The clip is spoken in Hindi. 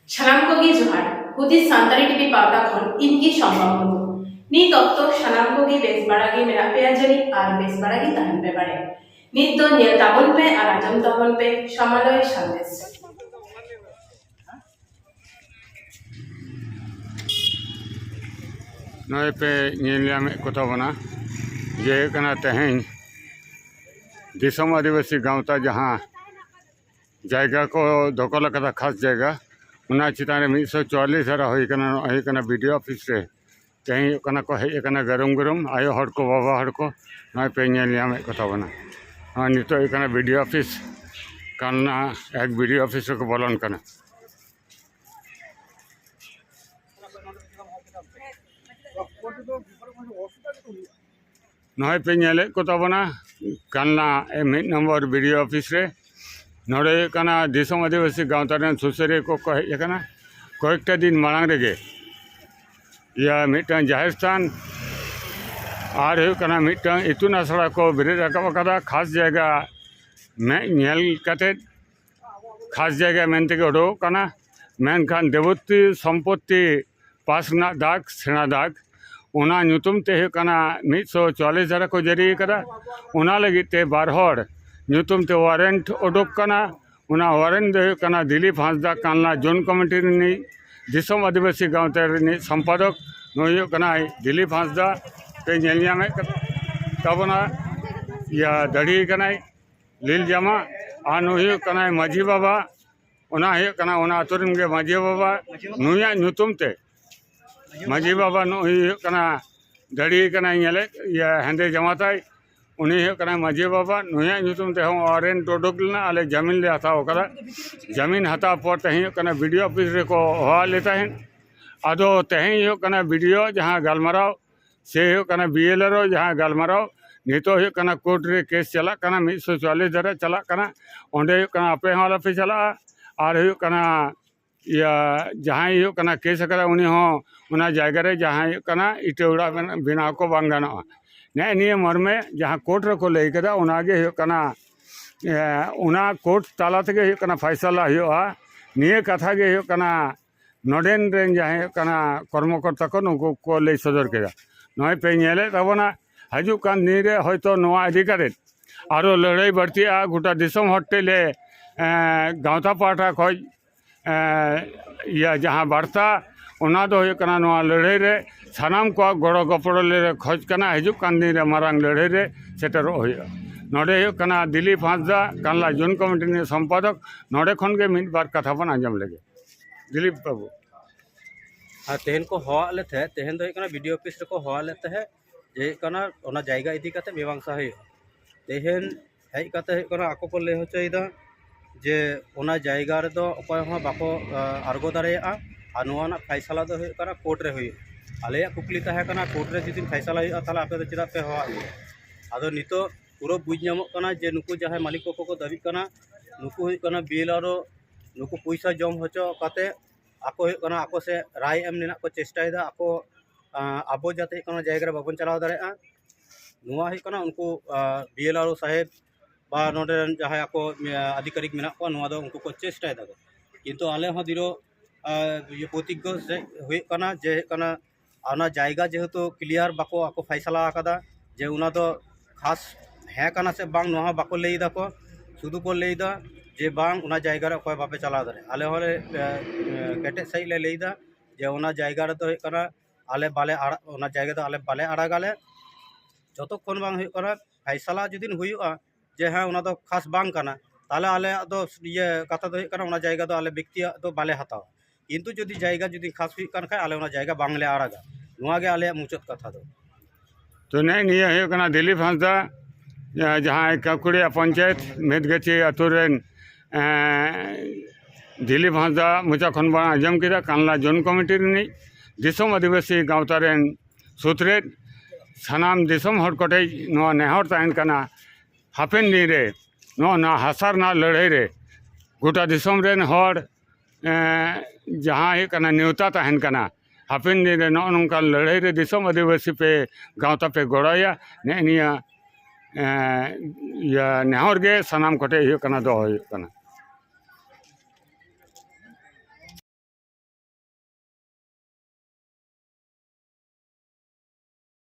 सानाम कोगी जोहार हुदिस सान्ताली टीवी पावटा खन इनकी सम्भव मुर्मू नीत अक्तो सानाम कोगी बेस बाड़ागी मेरा पे आजरी आर बेस बाड़ागी तहन पे बाड़े नीत दो नियल ताबन पे आर आजम ताबन पे समालय संदेश नए पे ᱧᱮᱞ को तबना जे कना तेहें दिसम आदिवासी गाँवता जहाँ जायगा को दखल कदा खास जायगा उना चितान 144 हरा होइकना वीडियो ऑफिस रे तेहें कना को हेकना गरम गरम आयो हड़ को बाबा हड़ को नए पे ᱧᱮᱞ को तबना नितो हेकना वीडियो ऑफिस कालना एक वीडियो ऑफिस को बोलन कना नए पे को तबना कालना 1 नंबर वीडियो ऑफिस रे नोड़े दिसम आदिवासी गाँवता सुसरिया को हेकना कयेकटा दिन मांग रेगे या मिटन जाहिर स्थान और मिटन इतुन आसड़ा को बेरेद राकाब खास जगह मेल खास जगह मेनते उडोकना मेनखान देवती सम्पत्ति पास दाग सेना दाग उना नुतुम ते 144 हरा को जारी करा उना लगी ते बार हड़ नुतुम ते वारंट उडोकना उना वारंट दो कना दिलीप हांसदा कालना जोन कमिटी रिनी दिसम आदिवासी गाँवते रिनी संपादक नुई कना दिलीप हांसदा पे ᱧᱮᱞ तबना या दड़ी कनाय लील जामा आ नुई कना माझी बाबा उना आतुरन गे माझी बाबा नुया नुतुम ते माझी बाबा नुई दड़ी या हेंदे जमाताय उनी माझी बाबा नुया नुतुम ते वारंट उडोकना आले जमीन ले हताव कदा जमीन हताव पर तेहें वीडियो ऑफिस रे को हवा लेता है आदो तेहें वीडियो जहाँ गलमाराव से बीएलआर जहाँ गलमाराव नितो कोर्ट रे केस चला 144 धारा चला ओंडे आपे आलपे चला और या जहाँ केस उनी उना जायगा रे जहाँ इटे उड़ा बनाव को बांग गानोआ ने निये मर्मे जहाँ कोर्ट रे को लई कदा उनागे उना कोर्ट ताला तेगे फैसला हुआ निये कथा गे नोडेन रेन जहाँ कर्मकर्ता को नुकु को लई सदर केदा नय पे ᱧᱮᱞ तबना हजुक कान दिन रे हयतो नोआ इदी करेत आरो लड़ाई बढ़तिया गोटा दिसम हटेले गाँवता पाटा खज या जहाँ बढ़ता उना दो नोआ लड़ाई रे सानाम को गड़ो गपड़ो ले खोज कना हजुक कान दिन रे मारांग लड़ाई रे सेटरो होया नोडे दिलीप हांसदा कानला जोन कमिटी ने संपादक नोडे खन गे मिद बार कथा बन आंजम लेगे दिलीप बाबू हाँ तेहन को हवा ले थे तेहन दो वीडियो ऑफिस रे को हवा ले थे जे ओना जायगा इदी कते मीमांसा है तेहन हेज कते आको को ले होचयदा जे ओना जायगा रे दो अकय हो बाको आर्गो दारेया आ नोना फैसला दो कोर्ट रे हुई आले कुकली ताहे कोर्ट रे जिदिन फैसला हुई ताला आपे चेदा पे हवा आदो नितो पूरा बुझ नामों जे नुकु जहाँ मालिक को दाबी नुकु बीएलआर नुकु पैसा जम होचो काते आको आको से राय एम को चेष्टा आको आबो जाते जायगा बाबन चलाव दाड़ा उनको बीएलआर साहेब बा नोडे जहाँ आको अधिकारिक मेना को उनको को चेष्टा किंतु आले दिरो प्रतिज्ञ होना जे जायगा जेहेतु क्लियर बाको आको फैसला आकादा जे उना दो खास है से बांग नोहा बाको लईदा को शुधु को लईदा जे बांग उना जायगा रे अकय बापे चलाव दारे आले होले केटे सही ले लईदा जे उना जायगा रे तो आले बाले उना जायगा तो आले बाले आड़ागाले जतक्षण बांग फैसला जुदिन हुआ जे हाँ उना दो खास बांग काना ताले आले दो ये कथा दो उना जायगा दो आले व्यक्ति दो बाले हताव किंतु जुदी जायगा जुदी खास हुई कान खाय आले उना जायगा बांगले आड़ागा नुआ गे आले मुचाद कथा दो तो नहीं निये दिलीप हांसदा जहाँ काकुड़िया पंचायत मेदगची आतुरेन दिलीप हांसदा मुचा खन बा आजम किदा कानला जोन कमिटी रिनी दिसम आदिवासी गाँवतारेन सुत्रेद सानाम दिसम हर कोटे नोआ नेहर ताहेन कना हापेन दिन रे नोआ ना हासार ना लड़ाई रे गोटा दिसम रेन हर जहाँ नेवता ताहेन कना हापेन दिन रे नोआ नोंका लड़ाई रे दिसम आदिवासी पे गाँवता पे गड़ाया ने निया या नेहर गे सानाम कोटे दो